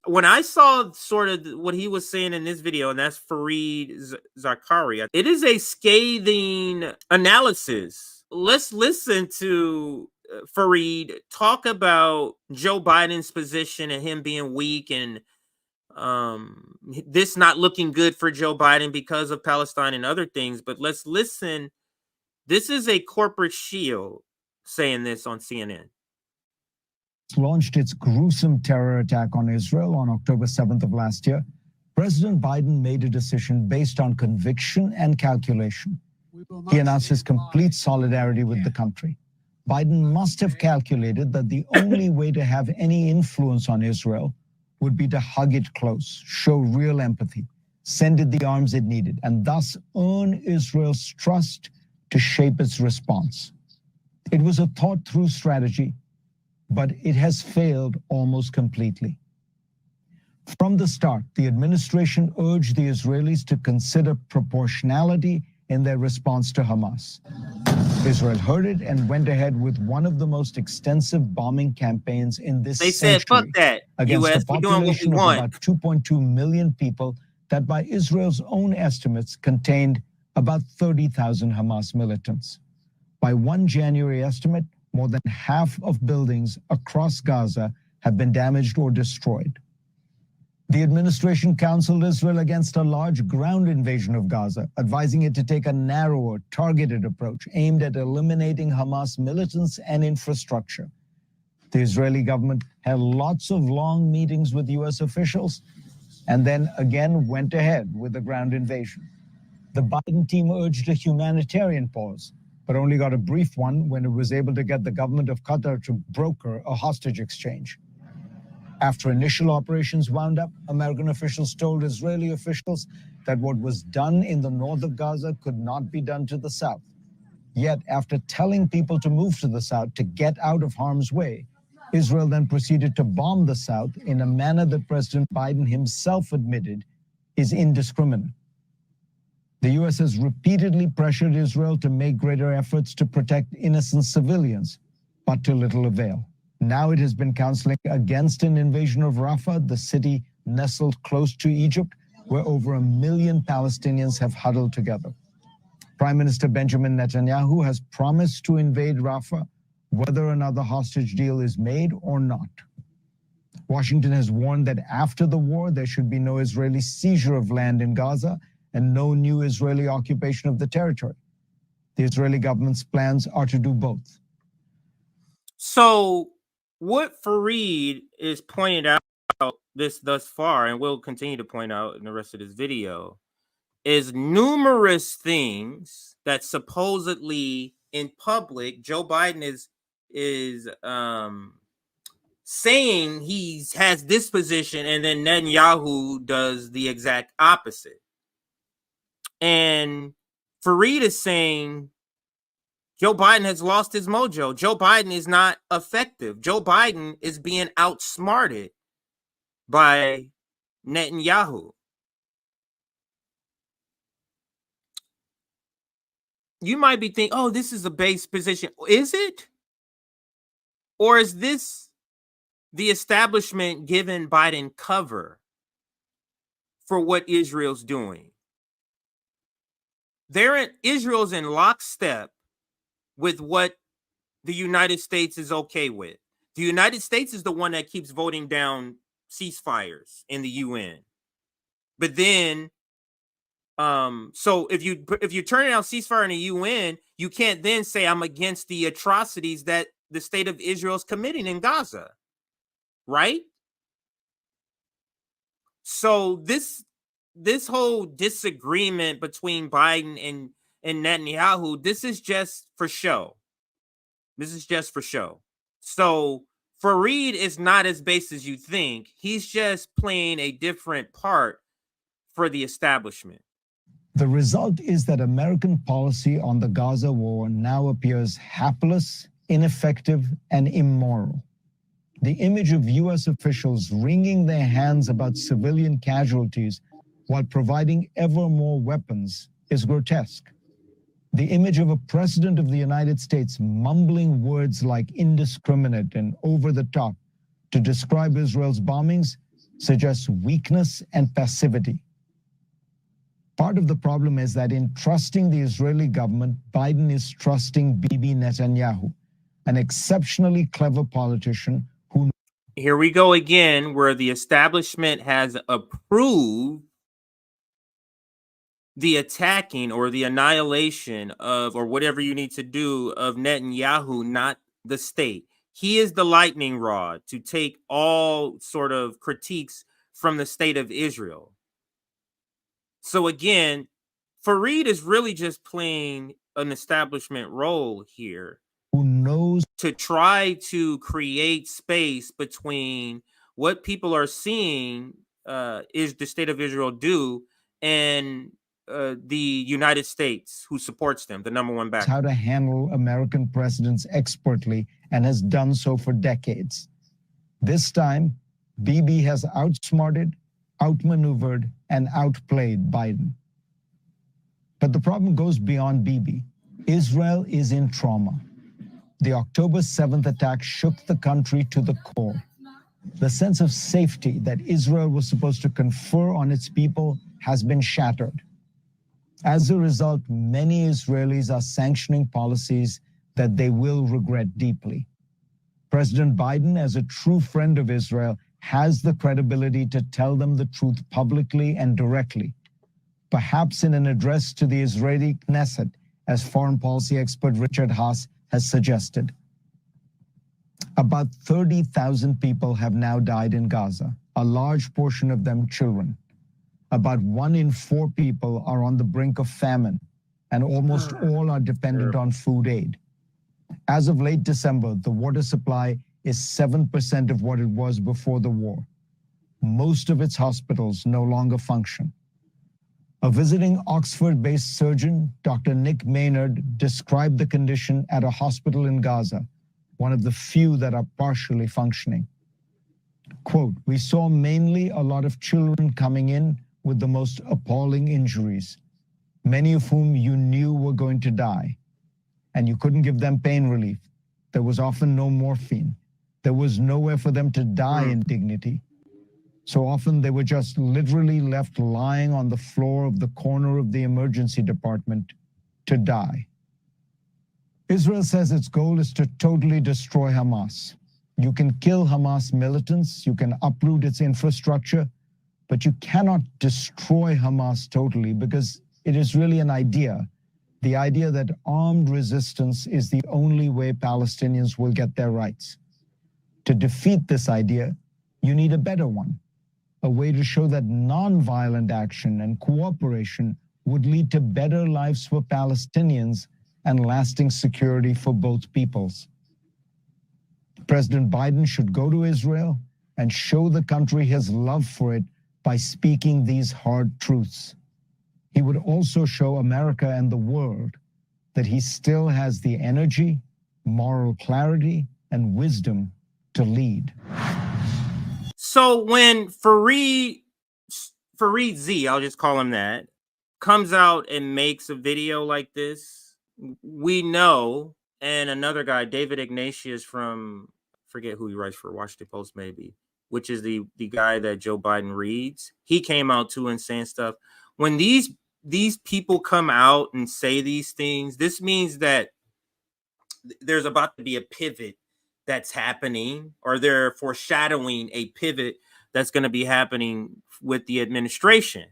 when I saw sort of what he was saying in this video, and that's Fareed Zakaria, it is a scathing analysis. Let's listen to Fareed talk about Joe Biden's position and him being weak, and this not looking good for Joe Biden because of Palestine and other things. But let's listen. This is a corporate shield saying this on CNN. Launched its gruesome terror attack on Israel on October 7th of last year, President Biden made a decision based on conviction and calculation. He announced his complete solidarity with the country. Biden must have calculated that the only way to have any influence on Israel would be to hug it close, show real empathy, send it the arms it needed, and thus earn Israel's trust to shape its response. It was a thought-through strategy, but it has failed almost completely. From the start, the administration urged the Israelis to consider proportionality in their response to Hamas. Israel heard it and went ahead with one of the most extensive bombing campaigns in this century. They said, fuck that, against US, a population of about 2.2 million people that by Israel's own estimates contained about 30,000 Hamas militants. By one January estimate, more than half of buildings across Gaza have been damaged or destroyed. The administration counseled Israel against a large ground invasion of Gaza, advising it to take a narrower, targeted approach aimed at eliminating Hamas militants and infrastructure. The Israeli government had lots of long meetings with US officials and then again went ahead with the ground invasion. The Biden team urged a humanitarian pause, but only got a brief one when it was able to get the government of Qatar to broker a hostage exchange. After initial operations wound up, American officials told Israeli officials that what was done in the north of Gaza could not be done to the south. Yet, after telling people to move to the south to get out of harm's way, Israel then proceeded to bomb the south in a manner that President Biden himself admitted is indiscriminate. The U.S. has repeatedly pressured Israel to make greater efforts to protect innocent civilians, but to little avail. Now it has been counseling against an invasion of Rafah, the city nestled close to Egypt, where over 1 million Palestinians have huddled together. Prime Minister Benjamin Netanyahu has promised to invade Rafah, whether another hostage deal is made or not. Washington has warned that after the war, there should be no Israeli seizure of land in Gaza and no new Israeli occupation of the territory. The Israeli government's plans are to do both. So what Fareed is pointing out this thus far, and will continue to point out in the rest of this video, is numerous things that supposedly in public Joe Biden is saying he has this position, and then Netanyahu does the exact opposite. And Fareed is saying Joe Biden has lost his mojo. Joe Biden is not effective. Joe Biden is being outsmarted by Netanyahu. You might be thinking, oh, this is a base position. Is it? Or is this the establishment giving Biden cover for what Israel's doing? Israel's in lockstep with what the United States is okay with. The United States is the one that keeps voting down ceasefires in the UN. But then, so if you turn down ceasefire in the UN, you can't then say I'm against the atrocities that the state of Israel is committing in Gaza, right? So this whole disagreement between Biden and Netanyahu, this is just for show. This is just for show. So Fareed is not as base as you think. He's just playing a different part for the establishment. The result is that American policy on the Gaza war now appears hapless, ineffective, and immoral. The image of U.S. officials wringing their hands about civilian casualties while providing ever more weapons is grotesque. The image of a president of the United States mumbling words like indiscriminate and over the top to describe Israel's bombings suggests weakness and passivity. Part of the problem is that in trusting the Israeli government, Biden is trusting Bibi Netanyahu, an exceptionally clever politician who... Here we go again, where the establishment has approved the attacking or the annihilation of, or whatever you need to do, of Netanyahu, not the state. He is the lightning rod to take all sort of critiques from the state of Israel. So again, Fareed is really just playing an establishment role here, who knows to try to create space between what people are seeing is the state of Israel do and the United States, who supports them, the number one backer. How to handle American presidents expertly and has done so for decades. This time, Bibi has outsmarted, outmaneuvered, and outplayed Biden. But the problem goes beyond Bibi. Israel is in trauma. The October 7th attack shook the country to the core. The sense of safety that Israel was supposed to confer on its people has been shattered. As a result, many Israelis are sanctioning policies that they will regret deeply. President Biden, as a true friend of Israel, has the credibility to tell them the truth publicly and directly, perhaps in an address to the Israeli Knesset, as foreign policy expert Richard Haas has suggested. About 30,000 people have now died in Gaza, a large portion of them children. About 1 in 4 people are on the brink of famine, and almost all are dependent on food aid. As of late December, the water supply is 7% of what it was before the war. Most of its hospitals no longer function. A visiting Oxford-based surgeon, Dr. Nick Maynard, described the condition at a hospital in Gaza, one of the few that are partially functioning. Quote, "We saw mainly a lot of children coming in with the most appalling injuries, many of whom you knew were going to die, and you couldn't give them pain relief. There was often no morphine. There was nowhere for them to die in dignity. So often they were just literally left lying on the floor of the corner of the emergency department to die." Israel says its goal is to totally destroy Hamas. You can kill Hamas militants, you can uproot its infrastructure, but you cannot destroy Hamas totally, because it is really an idea. The idea that armed resistance is the only way Palestinians will get their rights. To defeat this idea, you need a better one, a way to show that nonviolent action and cooperation would lead to better lives for Palestinians and lasting security for both peoples. President Biden should go to Israel and show the country his love for it by speaking these hard truths. He would also show America and the world that he still has the energy, moral clarity, and wisdom to lead. So when Fareed Z, I'll just call him that, comes out and makes a video like this, we know, and another guy, David Ignatius from, forget who he writes for, Washington Post maybe, which is the guy that Joe Biden reads, he came out too and saying stuff. When these people come out and say these things, this means that there's about to be a pivot that's happening, or they're foreshadowing a pivot that's going to be happening with the administration.